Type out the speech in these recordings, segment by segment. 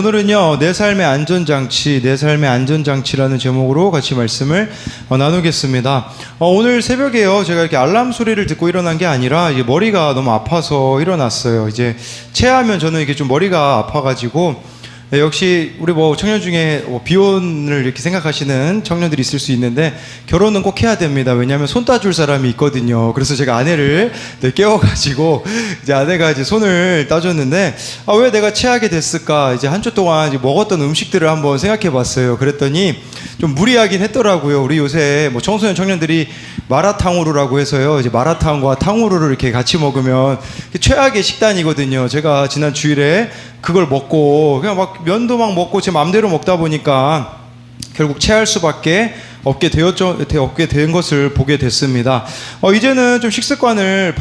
오늘은요, 내 삶의 안전장치, 내 삶의 안전장치라는 제목으로 같이 말씀을 나누겠습니다. 오늘 새벽에요, 제가 이렇게 알람 소리를 듣고 일어난 게 아니라, 이게 머리가 너무 아파서 일어났어요. 이제 체하면 저는 이게 좀 머리가 아파가지고, 역시 우리 청년 중에 비혼을 이렇게 생각하시는 청년들이 있을 수 있는데 결혼은 꼭 해야 됩니다. 왜냐하면 손 따줄 사람이 있거든요. 그래서 제가 아내를 깨워가지고 이제 아내가 이제 손을 따줬는데 왜 내가 체하게 됐을까? 이제 한 주 동안 이제 먹었던 음식들을 한번 생각해봤어요. 그랬더니 좀 무리하긴 했더라고요. 우리 요새 청소년 청년들이 마라탕후루라고 해서요. 이제 마라탕과 탕후루를 이렇게 같이 먹으면 최악의 식단이거든요. 제가 지난 주일에 그걸 먹고 그냥 막 면도 막 먹고 제 맘대로 먹다 보니까 결국 체할 수밖에 없게 된 것을 보게 됐습니다. 이제는 좀 식습관을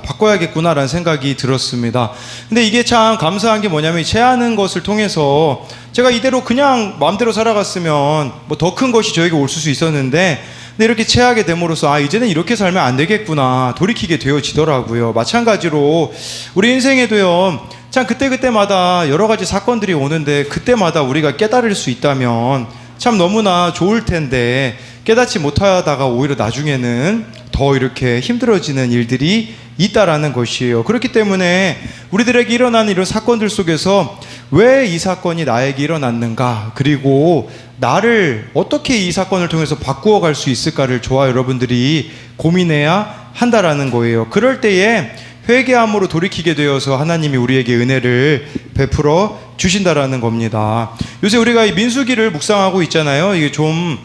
바꿔야겠구나라는 생각이 들었습니다. 근데 이게 참 감사한 게 뭐냐면 체하는 것을 통해서 제가 이대로 그냥 마음대로 살아갔으면 더 큰 것이 저에게 올 수 있었는데 근데 이렇게 체하게 됨으로써 이제는 이렇게 살면 안 되겠구나 돌이키게 되어지더라고요. 마찬가지로 우리 인생에도요, 참 그때그때마다 여러 가지 사건들이 오는데 그때마다 우리가 깨달을 수 있다면 참 너무나 좋을 텐데 깨닫지 못하다가 오히려 나중에는 더 이렇게 힘들어지는 일들이 있다라는 것이에요. 그렇기 때문에 우리들에게 일어나는 이런 사건들 속에서 왜 이 사건이 나에게 일어났는가, 그리고 나를 어떻게 이 사건을 통해서 바꾸어 갈 수 있을까를 저와 여러분들이 고민해야 한다라는 거예요. 그럴 때에 회개함으로 돌이키게 되어서 하나님이 우리에게 은혜를 베풀어 주신다라는 겁니다. 요새 우리가 이 민수기를 묵상하고 있잖아요. 이게 좀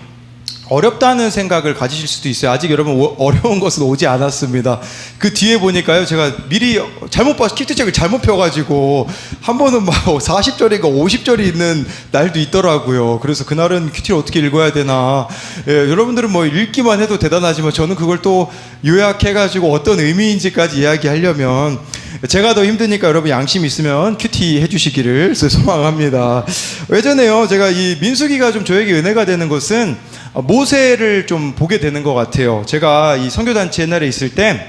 어렵다는 생각을 가지실 수도 있어요. 아직 여러분 어려운 것은 오지 않았습니다. 그 뒤에 보니까요, 제가 미리 잘못 봐서 키트책을 잘못 펴가지고 한 번은 40절인가 50절이 있는 날도 있더라고요. 그래서 그날은 큐티를 어떻게 읽어야 되나. 여러분들은 읽기만 해도 대단하지만 저는 그걸 또 요약해가지고 어떤 의미인지까지 이야기하려면 제가 더 힘드니까 여러분 양심 있으면 큐티 해주시기를 소망합니다. 예전에요, 제가 이 민수기가 좀 저에게 은혜가 되는 것은 모세를 좀 보게 되는 것 같아요. 제가 이 선교단체 옛날에 있을 때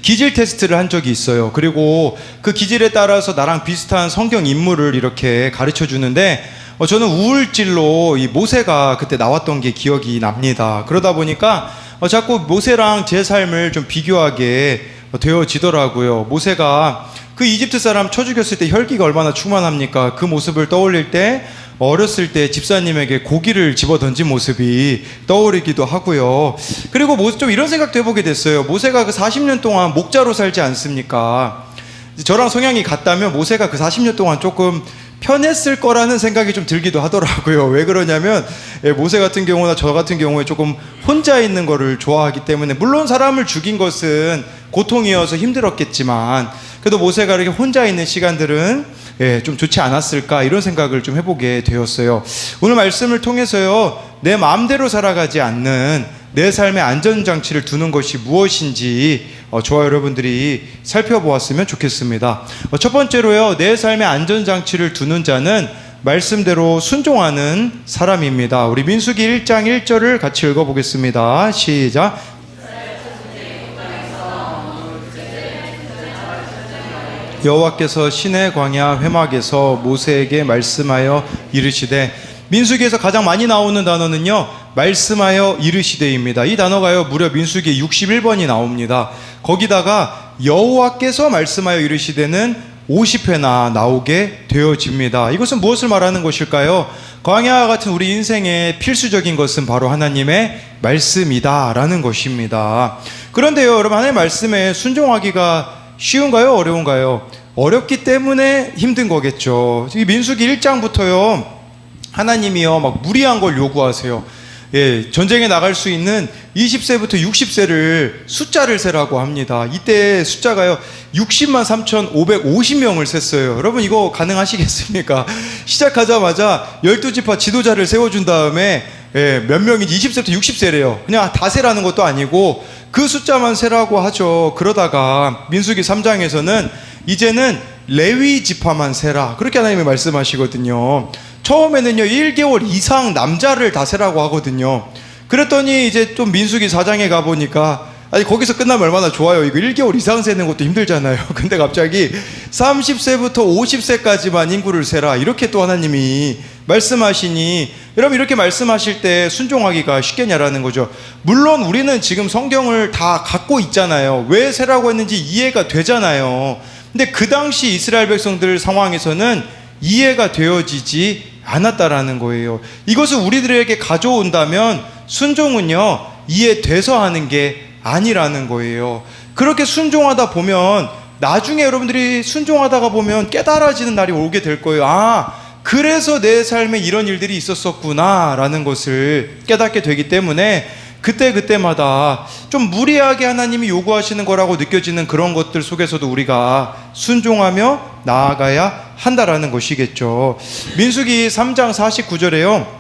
기질 테스트를 한 적이 있어요. 그리고 그 기질에 따라서 나랑 비슷한 성경 인물을 이렇게 가르쳐 주는데 저는 우울질로 이 모세가 그때 나왔던 게 기억이 납니다. 그러다 보니까 자꾸 모세랑 제 삶을 좀 비교하게 되어지더라고요. 모세가 그 이집트 사람 쳐 죽였을 때 혈기가 얼마나 충만합니까? 그 모습을 떠올릴 때 어렸을 때 집사님에게 고기를 집어 던진 모습이 떠오르기도 하고요. 그리고 좀 이런 생각도 해보게 됐어요. 모세가 그 40년 동안 목자로 살지 않습니까? 저랑 성향이 같다면 모세가 그 40년 동안 조금 편했을 거라는 생각이 좀 들기도 하더라고요. 왜 그러냐면 모세 같은 경우나 저 같은 경우에 조금 혼자 있는 거를 좋아하기 때문에, 물론 사람을 죽인 것은 고통이어서 힘들었겠지만 그래도 모세가 이렇게 혼자 있는 시간들은 좀 좋지 않았을까, 이런 생각을 좀 해보게 되었어요. 오늘 말씀을 통해서요, 내 마음대로 살아가지 않는 내 삶의 안전장치를 두는 것이 무엇인지 저와 여러분들이 살펴보았으면 좋겠습니다. 첫 번째로요, 내 삶의 안전장치를 두는 자는 말씀대로 순종하는 사람입니다. 우리 민수기 1장 1절을 같이 읽어보겠습니다. 시작. 여호와께서 시내 광야 회막에서 모세에게 말씀하여 이르시되, 민수기에서 가장 많이 나오는 단어는요, 말씀하여 이르시되입니다. 이 단어가요, 무려 민수기 61번이 나옵니다. 거기다가 여호와께서 말씀하여 이르시되는 50회나 나오게 되어집니다. 이것은 무엇을 말하는 것일까요? 광야와 같은 우리 인생의 필수적인 것은 바로 하나님의 말씀이다라는 것입니다. 그런데요, 여러분, 하나님의 말씀에 순종하기가 쉬운가요? 어려운가요? 어렵기 때문에 힘든 거겠죠. 이 민수기 1장부터요, 하나님이요 무리한 걸 요구하세요. 전쟁에 나갈 수 있는 20세부터 60세를 숫자를 세라고 합니다. 이때 숫자가요 60만 3,550명을 셌어요. 여러분, 이거 가능하시겠습니까? 시작하자마자 12지파 지도자를 세워준 다음에 몇 명인지 20세부터 60세래요. 그냥 다 세라는 것도 아니고 그 숫자만 세라고 하죠. 그러다가 민수기 3장에서는 이제는 레위 지파만 세라, 그렇게 하나님이 말씀하시거든요. 처음에는요 1개월 이상 남자를 다 세라고 하거든요. 그랬더니 이제 좀 민수기 4장에 가보니까 아니 거기서 끝나면 얼마나 좋아요. 이거 1개월 이상 세는 것도 힘들잖아요. 근데 갑자기 30세부터 50세까지만 인구를 세라 이렇게 또 하나님이 말씀하시니, 여러분 이렇게 말씀하실 때 순종하기가 쉽겠냐라는 거죠. 물론 우리는 지금 성경을 다 갖고 있잖아요. 왜 세라고 했는지 이해가 되잖아요. 근데 그 당시 이스라엘 백성들 상황에서는 이해가 되어지지 않았다라는 거예요. 이것을 우리들에게 가져온다면 순종은요 이해돼서 하는 게 아니라는 거예요. 그렇게 순종하다 보면 나중에 여러분들이 순종하다가 보면 깨달아지는 날이 오게 될 거예요. 아, 그래서 내 삶에 이런 일들이 있었었구나 라는 것을 깨닫게 되기 때문에 그때마다 좀 무리하게 하나님이 요구하시는 거라고 느껴지는 그런 것들 속에서도 우리가 순종하며 나아가야 한다라는 것이겠죠. 민수기 3장 49절에요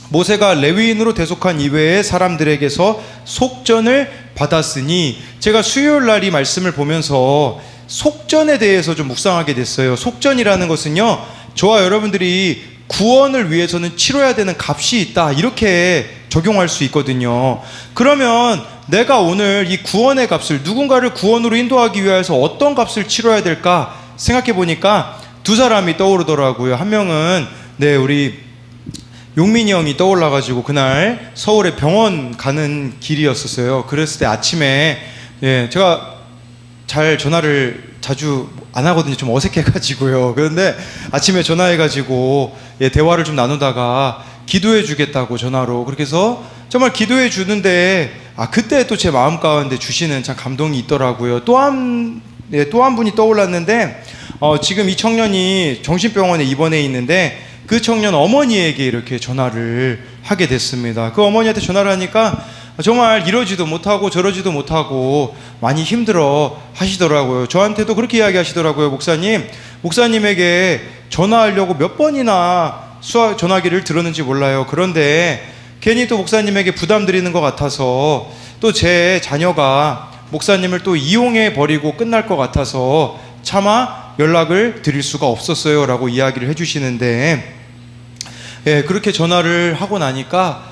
모세가 레위인으로 대속한 이외의 사람들에게서 속전을 받았으니, 제가 수요일 날 이 말씀을 보면서 속전에 대해서 좀 묵상하게 됐어요. 속전이라는 것은요 저와 여러분들이 구원을 위해서는 치러야 되는 값이 있다 이렇게 적용할 수 있거든요. 그러면 내가 오늘 이 구원의 값을, 누군가를 구원으로 인도하기 위해서 어떤 값을 치러야 될까 생각해 보니까 두 사람이 떠오르더라고요. 한 명은 우리 용민이 형이 떠올라가지고 그날 서울에 병원 가는 길이었었어요. 그랬을 때 아침에 제가 잘 전화를 자주 안 하거든요. 좀 어색해가지고요. 그런데 아침에 전화해가지고 대화를 좀 나누다가 기도해 주겠다고 전화로, 그렇게 해서 정말 기도해 주는데 그때 또 제 마음 가운데 주시는 참 감동이 있더라고요. 또 한 분이 떠올랐는데 지금 이 청년이 정신병원에 입원해 있는데 그 청년 어머니에게 이렇게 전화를 하게 됐습니다. 그 어머니한테 전화를 하니까 정말 이러지도 못하고 저러지도 못하고 많이 힘들어 하시더라고요. 저한테도 그렇게 이야기하시더라고요. 목사님에게 전화하려고 몇 번이나 전화기를 들었는지 몰라요. 그런데 괜히 또 목사님에게 부담 드리는 것 같아서, 또 제 자녀가 목사님을 또 이용해 버리고 끝날 것 같아서 차마 연락을 드릴 수가 없었어요 라고 이야기를 해주시는데, 그렇게 전화를 하고 나니까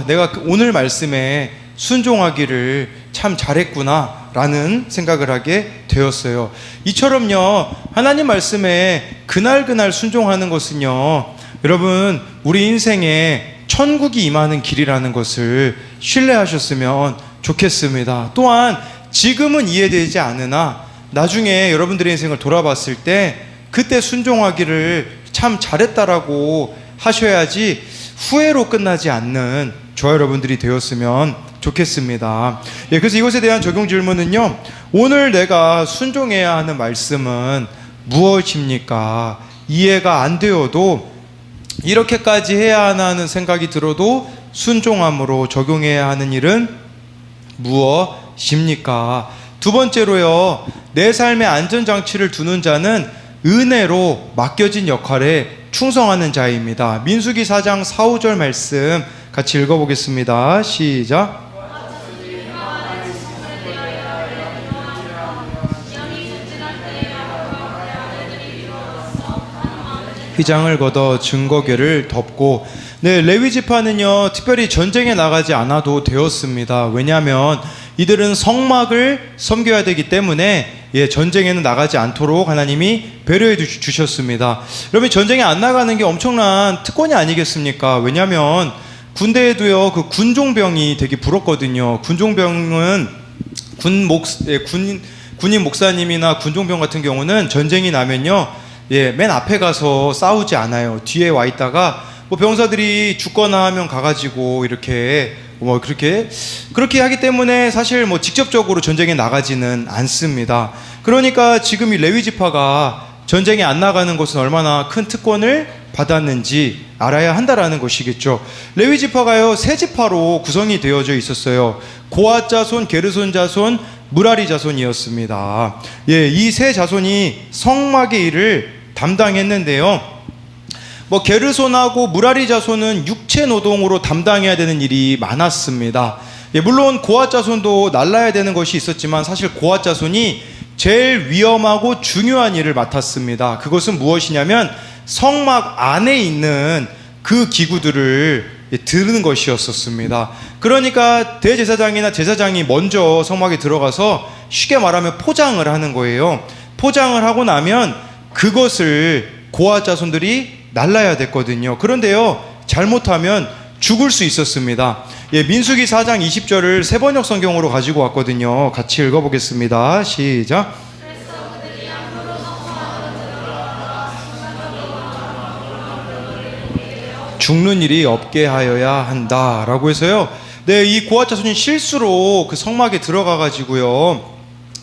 내가 오늘 말씀에 순종하기를 참 잘했구나 라는 생각을 하게 되었어요. 이처럼요 하나님 말씀에 그날 순종하는 것은요 여러분 우리 인생에 천국이 임하는 길이라는 것을 신뢰하셨으면 좋겠습니다. 또한 지금은 이해되지 않으나 나중에 여러분들의 인생을 돌아봤을 때 그때 순종하기를 참 잘했다라고 하셔야지 후회로 끝나지 않는 저와 여러분들이 되었으면 좋겠습니다. 그래서 이것에 대한 적용 질문은요, 오늘 내가 순종해야 하는 말씀은 무엇입니까? 이해가 안 되어도 이렇게까지 해야 하나 하는 생각이 들어도 순종함으로 적용해야 하는 일은 무엇입니까? 두 번째로요, 내 삶의 안전장치를 두는 자는 은혜로 맡겨진 역할에 충성하는 자입니다. 민수기 4장 4, 5절 말씀 같이 읽어보겠습니다. 시작. 휘장을 걷어 증거궤를 덮고, 레위 지파는요 특별히 전쟁에 나가지 않아도 되었습니다. 왜냐하면 이들은 성막을 섬겨야 되기 때문에 전쟁에는 나가지 않도록 하나님이 배려해 주셨습니다. 여러분 전쟁에 안 나가는 게 엄청난 특권이 아니겠습니까? 왜냐하면 군대에도요 그 군종병이 되게 부럽거든요. 군종병은 군인 목사님이나 군종병 같은 경우는 전쟁이 나면요 맨 앞에 가서 싸우지 않아요. 뒤에 와 있다가 병사들이 죽거나 하면 가가지고 이렇게 그렇게 하기 때문에 사실 직접적으로 전쟁에 나가지는 않습니다. 그러니까 지금 이 레위 지파가 전쟁에 안 나가는 것은 얼마나 큰 특권을 받았는지 알아야 한다라는 것이겠죠. 레위 지파가요 세 지파로 구성이 되어져 있었어요. 고앗 자손, 게르손 자손, 무라리 자손이었습니다. 이 세 자손이 성막의 일을 담당했는데요. 게르손하고 무라리 자손은 육체 노동으로 담당해야 되는 일이 많았습니다. 물론 고앗 자손도 날라야 되는 것이 있었지만 사실 고앗 자손이 제일 위험하고 중요한 일을 맡았습니다. 그것은 무엇이냐면 성막 안에 있는 그 기구들을 드는 것이었었습니다. 그러니까 대제사장이나 제사장이 먼저 성막에 들어가서 쉽게 말하면 포장을 하는 거예요. 포장을 하고 나면 그것을 고아 자손들이 날라야 됐거든요. 그런데요, 잘못하면 죽을 수 있었습니다. 민수기 4장 20절을 세번역 성경으로 가지고 왔거든요. 같이 읽어보겠습니다. 시작. 죽는 일이 없게 하여야 한다 라고 해서요, 이 고아 자손이 실수로 그 성막에 들어가 가지고요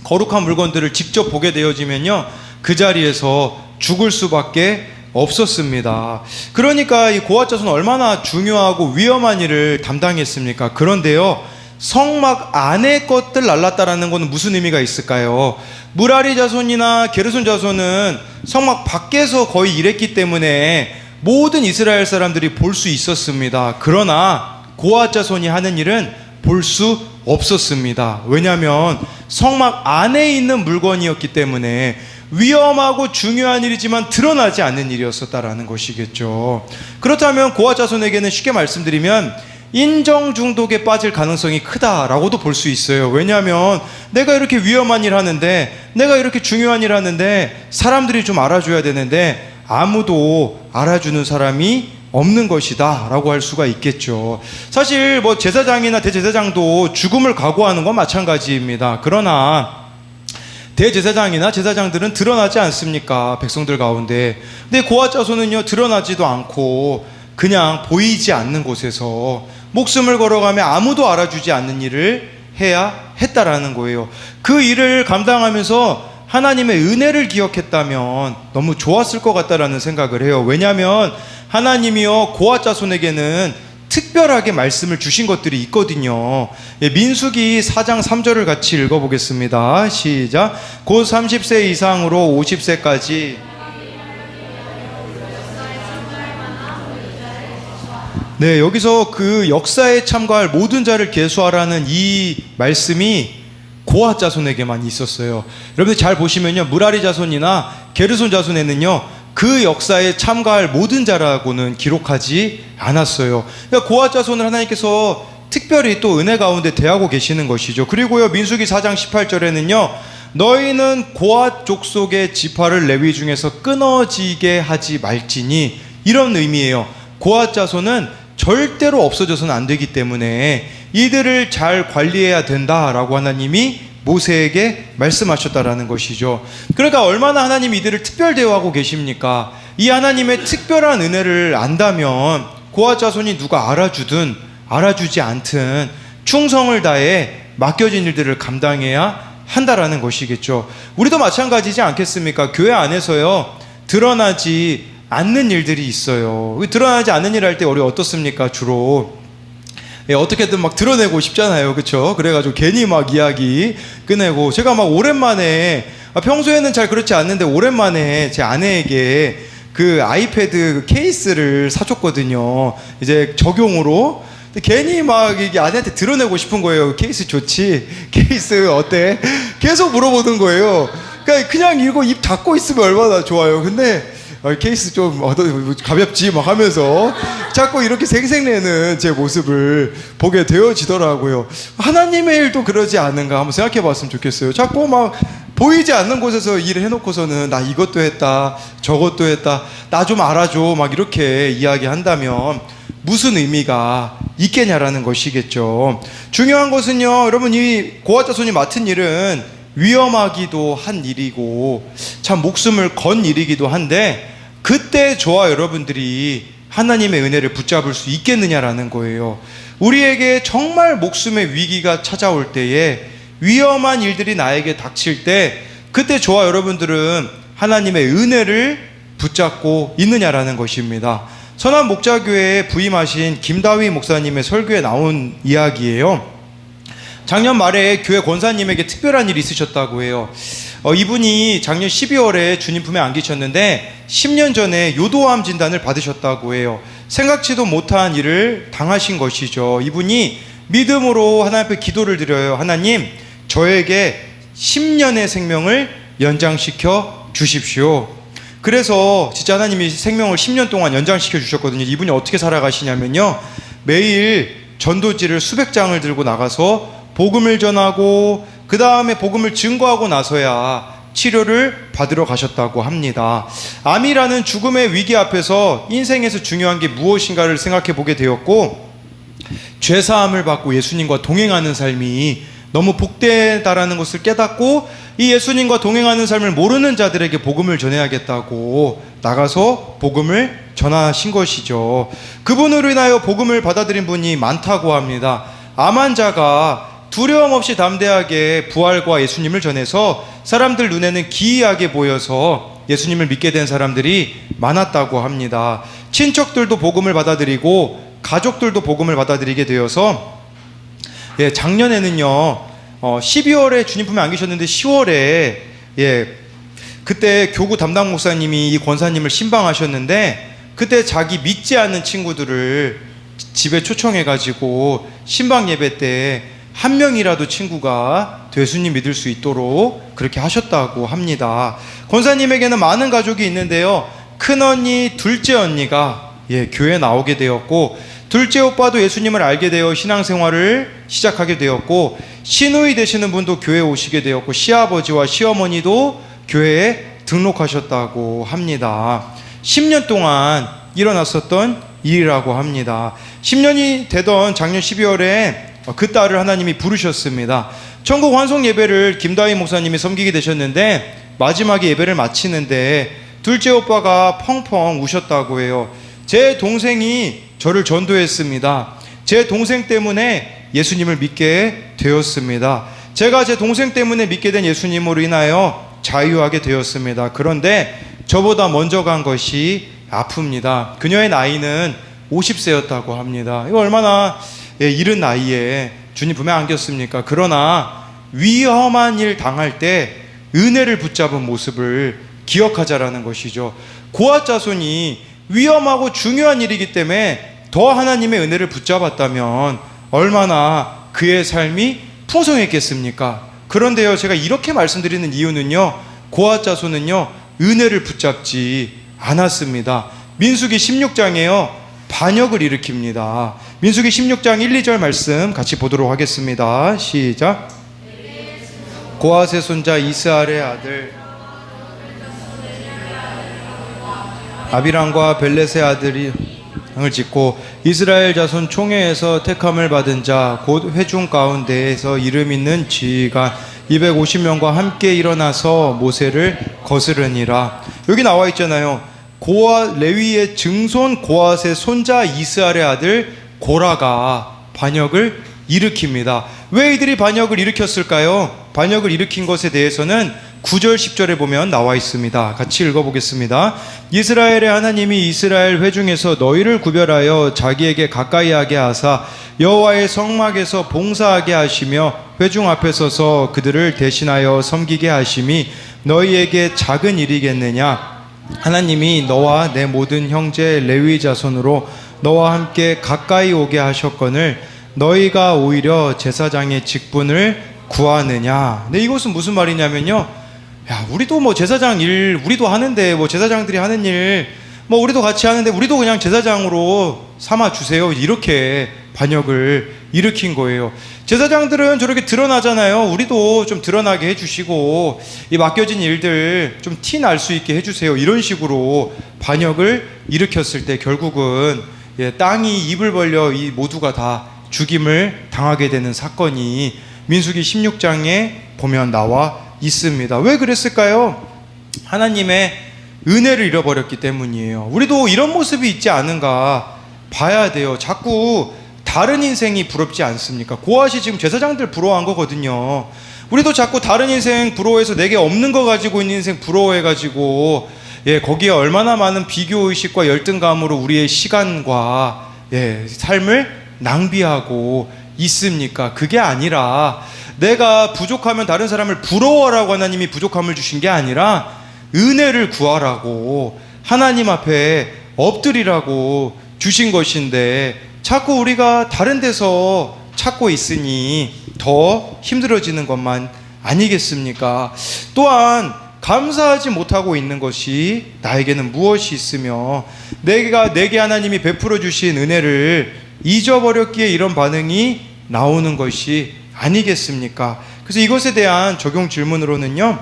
거룩한 물건들을 직접 보게 되어지면요 그 자리에서 죽을 수밖에 없었습니다. 그러니까 이 고아 자손은 얼마나 중요하고 위험한 일을 담당했습니까? 그런데요, 성막 안의 것들 날랐다라는 것은 무슨 의미가 있을까요? 무라리 자손이나 게르손 자손은 성막 밖에서 거의 일했기 때문에 모든 이스라엘 사람들이 볼 수 있었습니다. 그러나 고아 자손이 하는 일은 볼 수 없었습니다. 왜냐하면 성막 안에 있는 물건이었기 때문에 위험하고 중요한 일이지만 드러나지 않는 일이었었다라는 것이겠죠. 그렇다면 고아 자손에게는 쉽게 말씀드리면 인정 중독에 빠질 가능성이 크다라고도 볼 수 있어요. 왜냐하면 내가 이렇게 위험한 일 하는데, 내가 이렇게 중요한 일 하는데 사람들이 좀 알아줘야 되는데 아무도 알아주는 사람이 없는 것이다 라고 할 수가 있겠죠. 사실 뭐 제사장이나 대제사장도 죽음을 각오하는 건 마찬가지입니다. 그러나 대제사장이나 제사장들은 드러나지 않습니까? 백성들 가운데. 근데 고아 자손은요, 드러나지도 않고 그냥 보이지 않는 곳에서 목숨을 걸어가며 아무도 알아주지 않는 일을 해야 했다라는 거예요. 그 일을 감당하면서 하나님의 은혜를 기억했다면 너무 좋았을 것 같다라는 생각을 해요. 왜냐하면 하나님이요 고아 자손에게는 특별하게 말씀을 주신 것들이 있거든요. 민수기 4장 3절을 같이 읽어보겠습니다. 시작. 곧 30세 이상으로 50세까지 여기서 그 역사에 참가할 모든 자를 계수하라는 이 말씀이 고아 자손에게만 있었어요. 여러분들 잘 보시면요, 무라리 자손이나 게르손 자손에는요 그 역사에 참가할 모든 자라고는 기록하지 않았어요. 그러니까 고아 자손을 하나님께서 특별히 또 은혜 가운데 대하고 계시는 것이죠. 그리고요, 민수기 4장 18절에는요 너희는 고아 족속의 지파를 레위 중에서 끊어지게 하지 말지니, 이런 의미예요. 고아 자손은 절대로 없어져서는 안 되기 때문에 이들을 잘 관리해야 된다라고 하나님이 모세에게 말씀하셨다라는 것이죠. 그러니까 얼마나 하나님이 이들을 특별 대우하고 계십니까? 이 하나님의 특별한 은혜를 안다면 고아 자손이 누가 알아주든 알아주지 않든 충성을 다해 맡겨진 일들을 감당해야 한다라는 것이겠죠. 우리도 마찬가지지 않겠습니까? 교회 안에서요 드러나지 않는 일들이 있어요. 드러나지 않는 일 할 때 우리 어떻습니까? 주로 어떻게든 막 드러내고 싶잖아요. 그렇죠? 그래가지고 괜히 막 이야기 꺼내고, 제가 막 오랜만에, 평소에는 잘 그렇지 않는데 오랜만에 제 아내에게 그 아이패드 케이스를 사줬거든요. 이제 적용으로. 괜히 막 이게 아내한테 드러내고 싶은 거예요. 케이스 좋지? 케이스 어때? 계속 물어보는 거예요. 그러니까 그냥 이거 입 닫고 있으면 얼마나 좋아요. 근데 케이스 좀 가볍지 막 하면서 자꾸 이렇게 생색내는 제 모습을 보게 되어지더라고요. 하나님의 일도 그러지 않은가 한번 생각해 봤으면 좋겠어요. 자꾸 막 보이지 않는 곳에서 일을 해놓고서는 나 이것도 했다 저것도 했다 나 좀 알아줘 막 이렇게 이야기한다면 무슨 의미가 있겠냐라는 것이겠죠. 중요한 것은요, 여러분, 이 고아 자손이 맡은 일은 위험하기도 한 일이고 참 목숨을 건 일이기도 한데, 그때 저와 여러분들이 하나님의 은혜를 붙잡을 수 있겠느냐라는 거예요. 우리에게 정말 목숨의 위기가 찾아올 때에, 위험한 일들이 나에게 닥칠 때, 그때 저와 여러분들은 하나님의 은혜를 붙잡고 있느냐라는 것입니다. 선한 목자교회에 부임하신 김다휘 목사님의 설교에 나온 이야기예요. 작년 말에 교회 권사님에게 특별한 일이 있으셨다고 해요. 이분이 작년 12월에 주님 품에 안기셨는데 10년 전에 요도암 진단을 받으셨다고 해요. 생각지도 못한 일을 당하신 것이죠. 이분이 믿음으로 하나님 앞에 기도를 드려요. 하나님, 저에게 10년의 생명을 연장시켜 주십시오. 그래서 진짜 하나님이 생명을 10년 동안 연장시켜 주셨거든요. 이분이 어떻게 살아가시냐면요, 매일 전도지를 수백 장을 들고 나가서 복음을 전하고 그 다음에 복음을 증거하고 나서야 치료를 받으러 가셨다고 합니다. 암이라는 죽음의 위기 앞에서 인생에서 중요한 게 무엇인가를 생각해 보게 되었고, 죄사함을 받고 예수님과 동행하는 삶이 너무 복되다라는 것을 깨닫고, 이 예수님과 동행하는 삶을 모르는 자들에게 복음을 전해야겠다고 나가서 복음을 전하신 것이죠. 그분으로 인하여 복음을 받아들인 분이 많다고 합니다. 암 환자가 두려움 없이 담대하게 부활과 예수님을 전해서 사람들 눈에는 기이하게 보여서 예수님을 믿게 된 사람들이 많았다고 합니다. 친척들도 복음을 받아들이고 가족들도 복음을 받아들이게 되어서 작년에는요 12월에 주님 품에 안 계셨는데 10월에 그때 교구 담당 목사님이 이 권사님을 신방하셨는데, 그때 자기 믿지 않는 친구들을 집에 초청해가지고 신방 예배 때 한 명이라도 친구가 예수님 믿을 수 있도록 그렇게 하셨다고 합니다. 권사님에게는 많은 가족이 있는데요, 큰언니, 둘째 언니가 교회에 나오게 되었고, 둘째 오빠도 예수님을 알게 되어 신앙생활을 시작하게 되었고, 시누이 되시는 분도 교회에 오시게 되었고, 시아버지와 시어머니도 교회에 등록하셨다고 합니다. 10년 동안 일어났었던 일이라고 합니다. 10년이 되던 작년 12월에 그 딸을 하나님이 부르셨습니다. 천국 환송 예배를 김다희 목사님이 섬기게 되셨는데, 마지막에 예배를 마치는데 둘째 오빠가 펑펑 우셨다고 해요. 제 동생이 저를 전도했습니다. 제 동생 때문에 예수님을 믿게 되었습니다. 제가 제 동생 때문에 믿게 된 예수님으로 인하여 자유하게 되었습니다. 그런데 저보다 먼저 간 것이 아픕니다. 그녀의 나이는 50세였다고 합니다. 이거 얼마나 이른 나이에 주님 품에 안겼습니까? 그러나 위험한 일 당할 때 은혜를 붙잡은 모습을 기억하자라는 것이죠. 고아 자손이 위험하고 중요한 일이기 때문에 더 하나님의 은혜를 붙잡았다면 얼마나 그의 삶이 풍성했겠습니까? 그런데요, 제가 이렇게 말씀드리는 이유는요, 고아 자손은요 은혜를 붙잡지 않았습니다. 민수기 16장에요 반역을 일으킵니다. 민수기 16장 1, 2절 말씀 같이 보도록 하겠습니다. 시작. 고아세 손자 이스알의 아들 아비람과 벨렛의 아들이 을 짓고 이스라엘 자손 총회에서 택함을 받은 자 곧 회중 가운데에서 이름 있는 지휘관 250명과 함께 일어나서 모세를 거스르니라. 여기 나와 있잖아요. 고아 레위의 증손 고아세 손자 이스알의 아들 고라가 반역을 일으킵니다. 왜 이들이 반역을 일으켰을까요? 반역을 일으킨 것에 대해서는 9절 10절에 보면 나와 있습니다. 같이 읽어보겠습니다. 이스라엘의 하나님이 이스라엘 회중에서 너희를 구별하여 자기에게 가까이 하게 하사 여호와의 성막에서 봉사하게 하시며 회중 앞에 서서 그들을 대신하여 섬기게 하심이 너희에게 작은 일이겠느냐? 하나님이 너와 내 모든 형제 레위 자손으로 너와 함께 가까이 오게 하셨거늘 너희가 오히려 제사장의 직분을 구하느냐? 근데 이것은 무슨 말이냐면요, 야, 우리도 뭐 제사장 일 우리도 하는데, 뭐 제사장들이 하는 일 뭐 우리도 같이 하는데 우리도 그냥 제사장으로 삼아 주세요, 이렇게 반역을 일으킨 거예요. 제사장들은 저렇게 드러나잖아요. 우리도 좀 드러나게 해주시고 이 맡겨진 일들 좀 티 날 수 있게 해주세요, 이런 식으로 반역을 일으켰을 때 결국은 땅이 입을 벌려 이 모두가 다 죽임을 당하게 되는 사건이 민수기 16장에 보면 나와 있습니다. 왜 그랬을까요? 하나님의 은혜를 잃어버렸기 때문이에요. 우리도 이런 모습이 있지 않은가 봐야 돼요. 자꾸 다른 인생이 부럽지 않습니까? 고아시 지금 제사장들 부러워한 거거든요. 우리도 자꾸 다른 인생 부러워해서 내게 없는 거 가지고 있는 인생 부러워해가지고 거기에 얼마나 많은 비교의식과 열등감으로 우리의 시간과 삶을 낭비하고 있습니까? 그게 아니라 내가 부족하면 다른 사람을 부러워라고 하나님이 부족함을 주신 게 아니라 은혜를 구하라고 하나님 앞에 엎드리라고 주신 것인데, 자꾸 우리가 다른 데서 찾고 있으니 더 힘들어지는 것만 아니겠습니까? 또한 감사하지 못하고 있는 것이 나에게는 무엇이 있으며 내게 하나님이 베풀어 주신 은혜를 잊어버렸기에 이런 반응이 나오는 것이 아니겠습니까? 그래서 이것에 대한 적용 질문으로는요,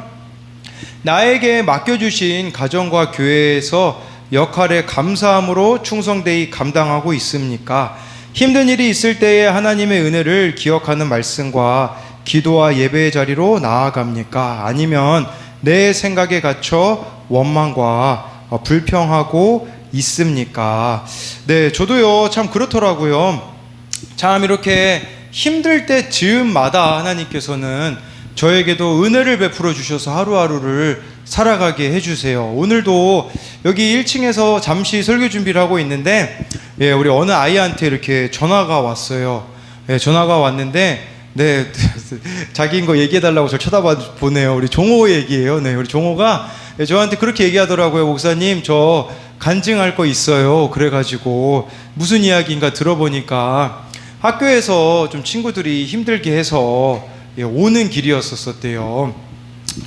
나에게 맡겨주신 가정과 교회에서 역할에 감사함으로 충성되이 감당하고 있습니까? 힘든 일이 있을 때에 하나님의 은혜를 기억하는 말씀과 기도와 예배의 자리로 나아갑니까? 아니면 내 생각에 갇혀 원망과 불평하고 있습니까? 네, 저도요, 참 그렇더라고요. 참 이렇게 힘들 때 즈음마다 하나님께서는 저에게도 은혜를 베풀어 주셔서 하루하루를 살아가게 해주세요. 오늘도 여기 1층에서 잠시 설교 준비를 하고 있는데, 예, 우리 어느 아이한테 이렇게 전화가 왔어요. 예, 전화가 왔는데, 네, 자기인 거 얘기해달라고 저를 쳐다보네요. 우리 종호 얘기예요. 네, 우리 종호가 저한테 그렇게 얘기하더라고요. 목사님, 저 간증할 거 있어요. 그래가지고 무슨 이야기인가 들어보니까 학교에서 좀 친구들이 힘들게 해서 오는 길이었었대요.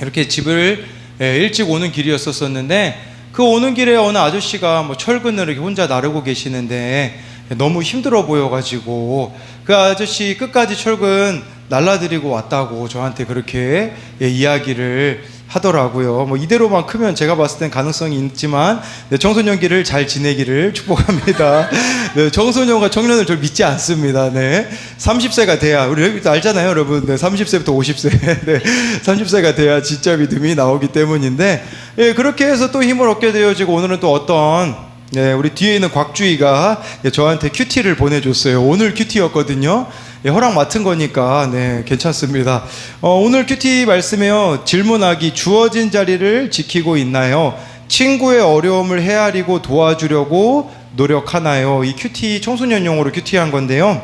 이렇게 집을 일찍 오는 길이었었는데, 그 오는 길에 어느 아저씨가 뭐 철근을 이렇게 혼자 나르고 계시는데 너무 힘들어 보여가지고 그 아저씨 끝까지 철근 날라드리고 왔다고 저한테 그렇게 이야기를 하더라고요. 뭐 이대로만 크면 제가 봤을 땐 가능성이 있지만, 네, 청소년기를 잘 지내기를 축복합니다. 네, 청소년과 청년을 저 믿지 않습니다. 네, 30세가 돼야, 우리 알잖아요, 여러분. 네, 30세부터 50세, 네, 30세가 돼야 진짜 믿음이 나오기 때문인데, 예, 그렇게 해서 또 힘을 얻게 되어지고, 오늘은 또 어떤, 네, 우리 뒤에 있는 곽주희가 저한테 큐티를 보내줬어요. 오늘 큐티였거든요. 예, 허락 맡은 거니까 네, 괜찮습니다. 오늘 큐티 말씀에요, 질문하기, 주어진 자리를 지키고 있나요? 친구의 어려움을 헤아리고 도와주려고 노력하나요? 이 큐티 청소년용으로 큐티한 건데요,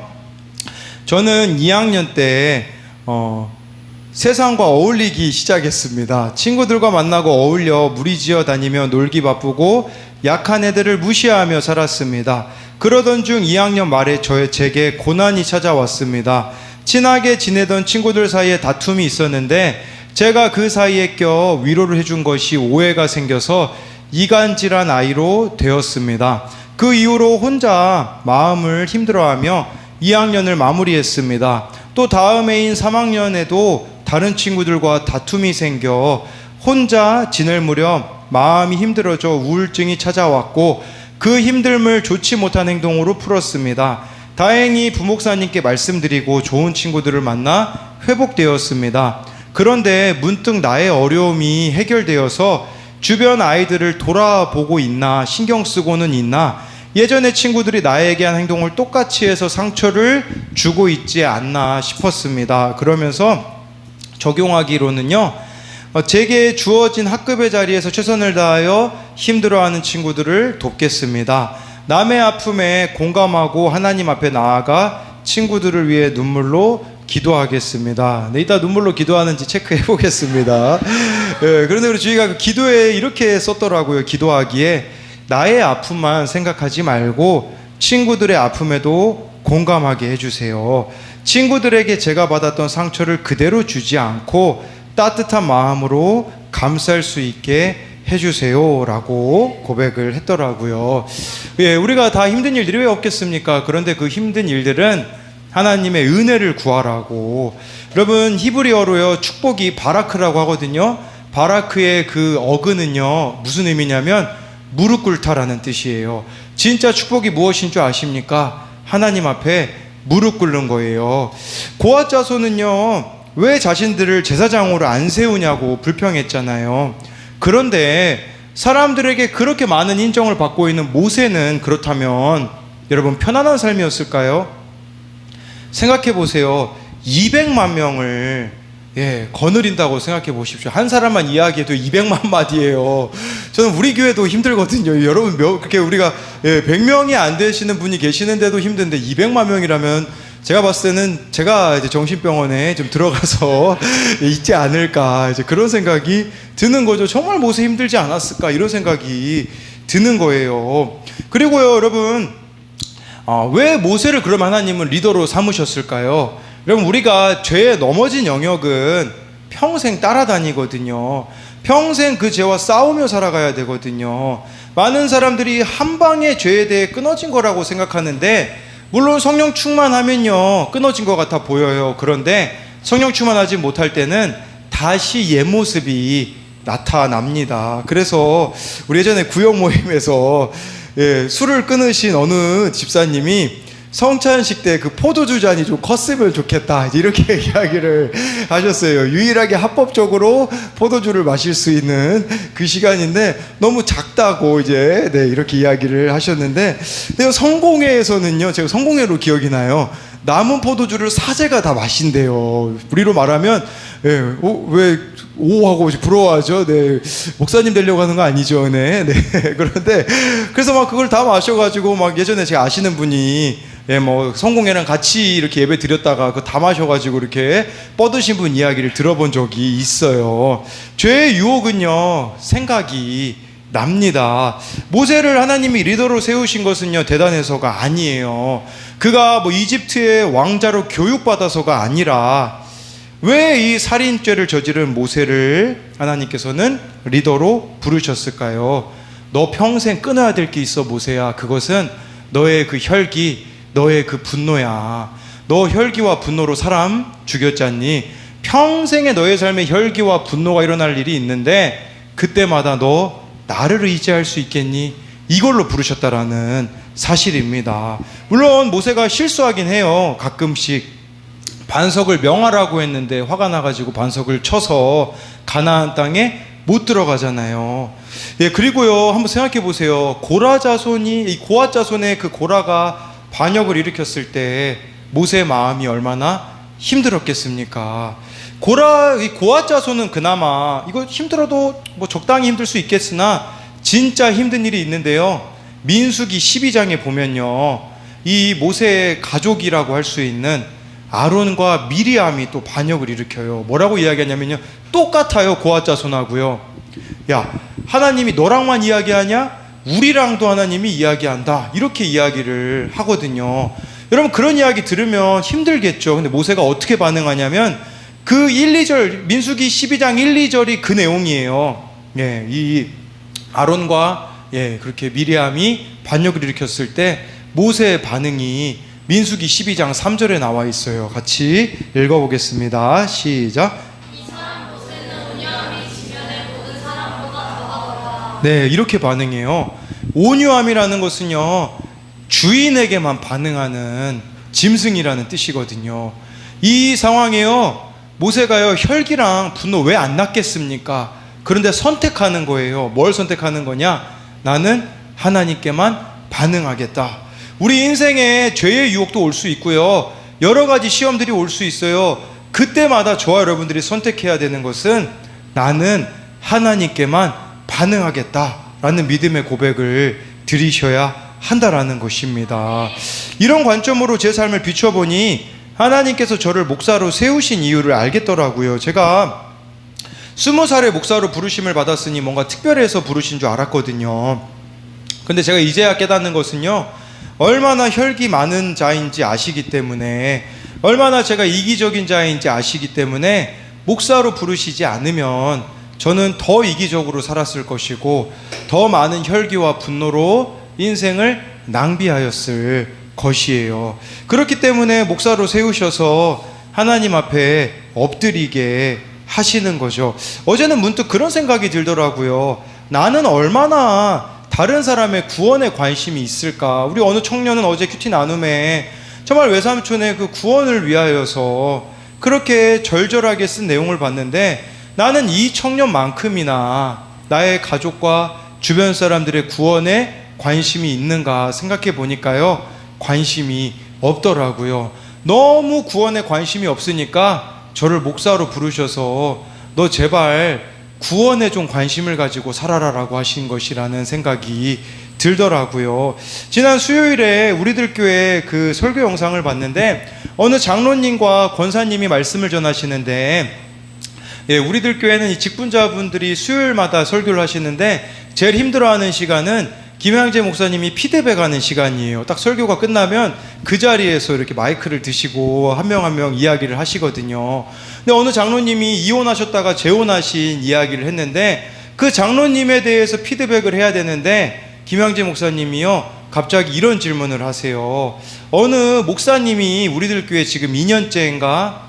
저는 2학년 때 세상과 어울리기 시작했습니다. 친구들과 만나고 어울려 무리지어 다니며 놀기 바쁘고 약한 애들을 무시하며 살았습니다. 그러던 중 2학년 말에 제게 고난이 찾아왔습니다. 친하게 지내던 친구들 사이에 다툼이 있었는데 제가 그 사이에 껴 위로를 해준 것이 오해가 생겨서 이간질한 아이로 되었습니다. 그 이후로 혼자 마음을 힘들어하며 2학년을 마무리했습니다. 또 다음 해인 3학년에도 다른 친구들과 다툼이 생겨 혼자 지낼 무렵 마음이 힘들어져 우울증이 찾아왔고 그 힘듦을 좋지 못한 행동으로 풀었습니다. 다행히 부목사님께 말씀드리고 좋은 친구들을 만나 회복되었습니다. 그런데 문득 나의 어려움이 해결되어서 주변 아이들을 돌아보고 있나, 신경 쓰고는 있나, 예전에 친구들이 나에게 한 행동을 똑같이 해서 상처를 주고 있지 않나 싶었습니다. 그러면서 적용하기로는요, 제게 주어진 학급의 자리에서 최선을 다하여 힘들어하는 친구들을 돕겠습니다. 남의 아픔에 공감하고 하나님 앞에 나아가 친구들을 위해 눈물로 기도하겠습니다. 네, 이따 눈물로 기도하는지 체크해 보겠습니다. 네, 그런데 우리 주희가 기도에 이렇게 썼더라고요. 기도하기에 나의 아픔만 생각하지 말고 친구들의 아픔에도 공감하게 해주세요. 친구들에게 제가 받았던 상처를 그대로 주지 않고 따뜻한 마음으로 감쌀 수 있게 해주세요 라고 고백을 했더라고요. 예, 우리가 다 힘든 일들이 왜 없겠습니까? 그런데 그 힘든 일들은 하나님의 은혜를 구하라고. 여러분, 히브리어로요, 축복이 바라크라고 하거든요. 바라크의 그 어근은요, 무슨 의미냐면 무릎 꿇다라는 뜻이에요. 진짜 축복이 무엇인 줄 아십니까? 하나님 앞에 무릎 꿇는 거예요. 고앗 자손은요, 왜 자신들을 제사장으로 안 세우냐고 불평했잖아요. 그런데 사람들에게 그렇게 많은 인정을 받고 있는 모세는 그렇다면 여러분 편안한 삶이었을까요? 생각해 보세요. 200만 명을 거느린다고 생각해 보십시오. 한 사람만 이야기해도 200만 마디예요. 저는 우리 교회도 힘들거든요. 여러분 그렇게 우리가 100명이 안 되시는 분이 계시는데도 힘든데 200만 명이라면 제가 봤을 때는 제가 이제 정신병원에 좀 들어가서 있지 않을까, 이제 그런 생각이 드는 거죠. 정말 모세 힘들지 않았을까, 이런 생각이 드는 거예요. 그리고요, 여러분, 왜 모세를 그럼 하나님은 리더로 삼으셨을까요? 여러분, 우리가 죄에 넘어진 영역은 평생 따라다니거든요. 평생 그 죄와 싸우며 살아가야 되거든요. 많은 사람들이 한 방에 죄에 대해 끊어진 거라고 생각하는데 물론 성령 충만하면요 끊어진 것 같아 보여요. 그런데 성령 충만하지 못할 때는 다시 옛 모습이 나타납니다. 그래서 우리 예전에 구역 모임에서 술을 끊으신 어느 집사님이 성찬식 때 그 포도주 잔이 좀 컸으면 좋겠다 이렇게 이야기를 하셨어요. 유일하게 합법적으로 포도주를 마실 수 있는 그 시간인데 너무 작다고 이제 이렇게 이야기를 하셨는데, 근데 성공회에서는요, 제가 성공회로 기억이 나요. 남은 포도주를 사제가 다 마신대요. 우리로 말하면 왜 오하고 부러워하죠. 목사님 되려고 하는 거 아니죠. 그런데 그래서 막 그걸 다 마셔가지고 막 예전에 제가 아시는 분이 뭐 성공회랑 같이 이렇게 예배 드렸다가 그거 다 마셔가지고 이렇게 뻗으신 분 이야기를 들어본 적이 있어요. 죄의 유혹은요 생각이 납니다. 모세를 하나님이 리더로 세우신 것은요 대단해서가 아니에요. 그가 뭐 이집트의 왕자로 교육받아서가 아니라 왜 이 살인죄를 저지른 모세를 하나님께서는 리더로 부르셨을까요? 너 평생 끊어야 될 게 있어 모세야. 그것은 너의 그 혈기, 너의 그 분노야. 너 혈기와 분노로 사람 죽였잖니. 평생에 너의 삶에 혈기와 분노가 일어날 일이 있는데 그때마다 너 나를 의지할 수 있겠니? 이걸로 부르셨다라는 사실입니다. 물론 모세가 실수하긴 해요. 가끔씩 반석을 명하라고 했는데 화가 나가지고 반석을 쳐서 가나안 땅에 못 들어가잖아요. 그리고요 한번 생각해 보세요. 고라 자손이, 이 고아 자손의 그 고라가 반역을 일으켰을 때 모세의 마음이 얼마나 힘들었겠습니까? 이 고아 자손은 그나마 이거 힘들어도 뭐 적당히 힘들 수 있겠으나 진짜 힘든 일이 있는데요. 민수기 12장에 보면요, 이 모세의 가족이라고 할 수 있는 아론과 미리암이 또 반역을 일으켜요. 뭐라고 이야기하냐면요, 똑같아요. 고아 자손하고요. 야, 하나님이 너랑만 이야기하냐? 우리랑도 하나님이 이야기한다. 이렇게 이야기를 하거든요. 여러분 그런 이야기 들으면 힘들겠죠. 근데 모세가 어떻게 반응하냐면 그 1, 2절, 민수기 12장 1, 2절이 그 내용이에요. 이 아론과 그렇게 미리암이 반역을 일으켰을 때 모세의 반응이 민수기 12장 3절에 나와 있어요. 같이 읽어보겠습니다. 시작. 이 사람 모세는 온유함이 지면의 모든 사람보다 더하더라. 이렇게 반응해요. 온유함이라는 것은요 주인에게만 반응하는 짐승이라는 뜻이거든요. 이 상황에요 모세가요 혈기랑 분노 왜 안 났겠습니까? 그런데 선택하는 거예요. 뭘 선택하는 거냐? 나는 하나님께만 반응하겠다. 우리 인생에 죄의 유혹도 올 수 있고요, 여러 가지 시험들이 올 수 있어요. 그때마다 저와 여러분들이 선택해야 되는 것은 나는 하나님께만 반응하겠다라는 믿음의 고백을 드리셔야 한다라는 것입니다. 이런 관점으로 제 삶을 비춰보니 하나님께서 저를 목사로 세우신 이유를 알겠더라고요. 제가 20살에 목사로 부르심을 받았으니 뭔가 특별해서 부르신 줄 알았거든요. 근데 제가 이제야 깨닫는 것은요, 얼마나 혈기 많은 자인지 아시기 때문에, 얼마나 제가 이기적인 자인지 아시기 때문에 목사로 부르시지 않으면 저는 더 이기적으로 살았을 것이고 더 많은 혈기와 분노로 인생을 낭비하였을 것이에요. 그렇기 때문에 목사로 세우셔서 하나님 앞에 엎드리게 하시는 거죠. 어제는 문득 그런 생각이 들더라고요. 나는 얼마나 다른 사람의 구원에 관심이 있을까? 우리 어느 청년은 어제 큐티 나눔에 정말 외삼촌의 그 구원을 위하여서 그렇게 절절하게 쓴 내용을 봤는데, 나는 이 청년만큼이나 나의 가족과 주변 사람들의 구원에 관심이 있는가 생각해 보니까요, 관심이 없더라고요. 너무 구원에 관심이 없으니까 저를 목사로 부르셔서 너 제발 구원에 좀 관심을 가지고 살아라라고 하신 것이라는 생각이 들더라고요. 지난 수요일에 우리들 교회 그 설교 영상을 봤는데 어느 장로님과 권사님이 말씀을 전하시는데, 우리들 교회는 이 직분자분들이 수요일마다 설교를 하시는데 제일 힘들어하는 시간은 김양재 목사님이 피드백하는 시간이에요. 딱 설교가 끝나면 그 자리에서 이렇게 마이크를 드시고 한 명 한 명 이야기를 하시거든요. 근데 어느 장로님이 이혼하셨다가 재혼하신 이야기를 했는데 그 장로님에 대해서 피드백을 해야 되는데 김양재 목사님이요 갑자기 이런 질문을 하세요. 어느 목사님이 우리들 교회 지금 2년째인가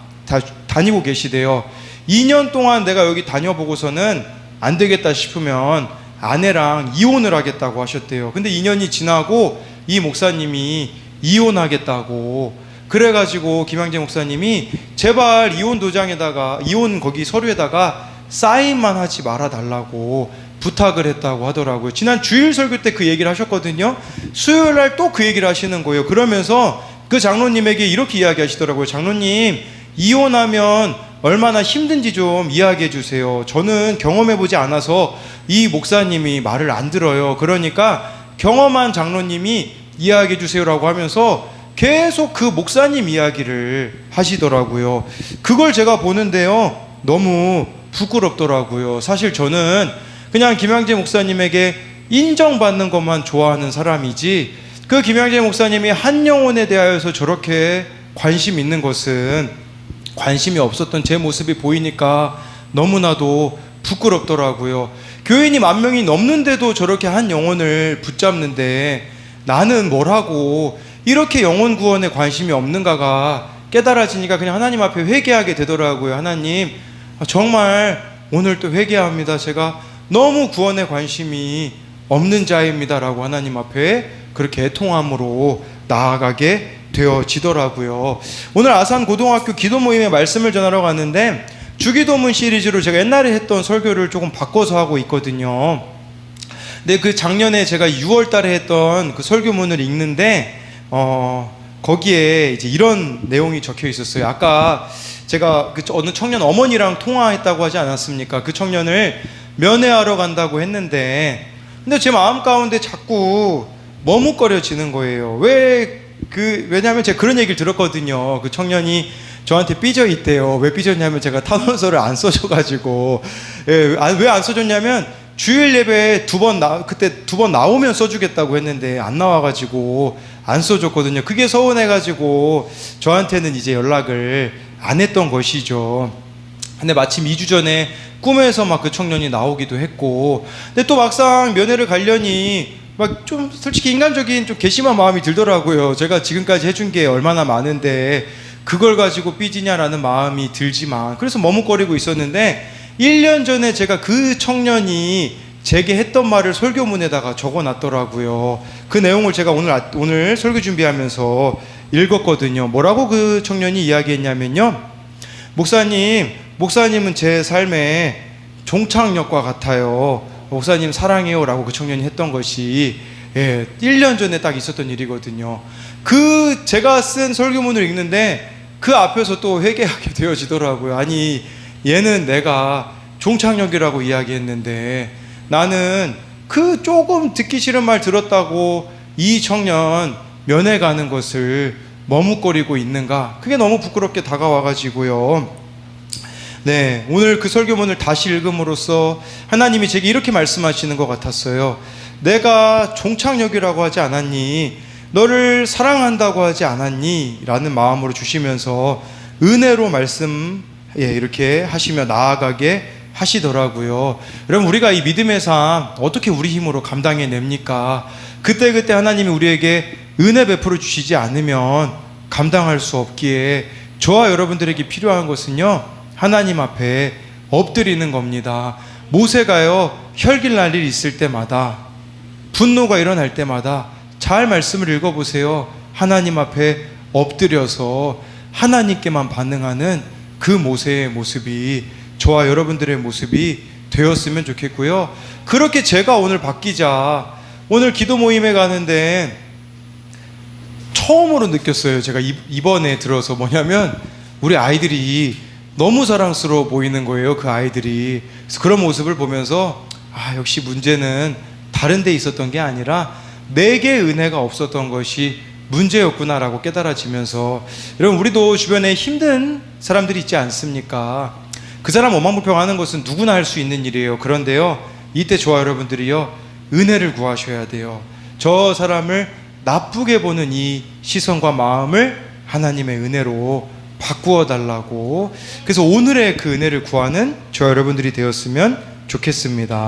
다니고 계시대요. 2년 동안 내가 여기 다녀보고서는 안 되겠다 싶으면 아내랑 이혼을 하겠다고 하셨대요. 근데 2년이 지나고 이 목사님이 이혼하겠다고, 그래가지고 김양재 목사님이 제발 이혼 도장에다가, 이혼 거기 서류에다가 사인만 하지 말아 달라고 부탁을 했다고 하더라고요. 지난 주일 설교 때 그 얘기를 하셨거든요. 수요일 날 또 그 얘기를 하시는 거예요. 그러면서 그 장로님에게 이렇게 이야기하시더라고요. 장로님, 이혼하면 얼마나 힘든지 좀 이야기해 주세요. 저는 경험해보지 않아서 이 목사님이 말을 안 들어요. 그러니까 경험한 장로님이 이야기해 주세요라고 하면서 계속 그 목사님 이야기를 하시더라고요. 그걸 제가 보는데요, 너무 부끄럽더라고요. 사실 저는 그냥 김양재 목사님에게 인정받는 것만 좋아하는 사람이지, 그 김양재 목사님이 한 영혼에 대하여서 저렇게 관심 있는 것은 관심이 없었던 제 모습이 보이니까 너무나도 부끄럽더라고요. 교인이 10,000명이 넘는데도 저렇게 한 영혼을 붙잡는데 나는 뭐라고 이렇게 영혼 구원에 관심이 없는가가 깨달아지니까 그냥 하나님 앞에 회개하게 되더라고요. 하나님, 정말 오늘 또 회개합니다. 제가 너무 구원에 관심이 없는 자입니다라고 하나님 앞에 그렇게 애통함으로 나아가게 되어지더라고요. 오늘 아산 고등학교 기도 모임에 말씀을 전하러 갔는데 주기도문 시리즈로 제가 옛날에 했던 설교를 조금 바꿔서 하고 있거든요. 근데 그 작년에 제가 6월 달에 했던 그 설교문을 읽는데 거기에 이제 이런 내용이 적혀 있었어요. 아까 제가 그 어느 청년 어머니랑 통화했다고 하지 않았습니까? 그 청년을 면회하러 간다고 했는데, 근데 제 마음 가운데 자꾸 머뭇거려지는 거예요. 왜냐하면 제가 그런 얘기를 들었거든요. 그 청년이 저한테 삐져 있대요. 왜 삐졌냐면 제가 탄원서를 안 써줘가지고. 왜 안 써줬냐면 주일 예배에 그때 두 번 나오면 써주겠다고 했는데 안 나와가지고 안 써줬거든요. 그게 서운해가지고 저한테는 이제 연락을 안 했던 것이죠. 근데 마침 2주 전에 꿈에서 막 그 청년이 나오기도 했고, 근데 또 막상 면회를 가려니 막 좀 솔직히 인간적인 좀 괘씸한 마음이 들더라고요. 제가 지금까지 해준 게 얼마나 많은데 그걸 가지고 삐지냐라는 마음이 들지만, 그래서 머뭇거리고 있었는데 1년 전에 제가 그 청년이 제게 했던 말을 설교문에다가 적어놨더라고요. 그 내용을 제가 오늘 설교 준비하면서 읽었거든요. 뭐라고 그 청년이 이야기했냐면요, 목사님은 제 삶의 종착역과 같아요. 목사님 사랑해요 라고 그 청년이 했던 것이 1년 전에 딱 있었던 일이거든요. 그 제가 쓴 설교문을 읽는데 그 앞에서 또 회개하게 되어지더라고요. 아니, 얘는 내가 종착역이라고 이야기했는데 나는 그 조금 듣기 싫은 말 들었다고 이 청년 면회 가는 것을 머뭇거리고 있는가, 그게 너무 부끄럽게 다가와가지고요. 네, 오늘 그 설교문을 다시 읽음으로써 하나님이 제게 이렇게 말씀하시는 것 같았어요. 내가 종착역이라고 하지 않았니? 너를 사랑한다고 하지 않았니? 라는 마음으로 주시면서 은혜로 이렇게 하시며 나아가게 하시더라고요. 여러분, 우리가 이 믿음의 삶 어떻게 우리 힘으로 감당해냅니까? 그때그때 하나님이 우리에게 은혜 베풀어 주시지 않으면 감당할 수 없기에 저와 여러분들에게 필요한 것은요, 하나님 앞에 엎드리는 겁니다. 모세가요, 혈길 날 일 있을 때마다, 분노가 일어날 때마다 잘 말씀을 읽어보세요. 하나님 앞에 엎드려서 하나님께만 반응하는 그 모세의 모습이 저와 여러분들의 모습이 되었으면 좋겠고요. 그렇게 제가 오늘 바뀌자, 오늘 기도 모임에 가는데 처음으로 느꼈어요. 제가 이번에 들어서 뭐냐면 우리 아이들이 너무 사랑스러워 보이는 거예요. 그 아이들이. 그래서 그런 모습을 보면서 역시 문제는 다른 데 있었던 게 아니라 내게 은혜가 없었던 것이 문제였구나라고 깨달아지면서, 여러분, 우리도 주변에 힘든 사람들이 있지 않습니까? 그 사람 오만불평하는 것은 누구나 할 수 있는 일이에요. 그런데요, 이때 저와 여러분들이요, 은혜를 구하셔야 돼요. 저 사람을 나쁘게 보는 이 시선과 마음을 하나님의 은혜로 바꾸어 달라고. 그래서 오늘의 그 은혜를 구하는 저와 여러분들이 되었으면 좋겠습니다.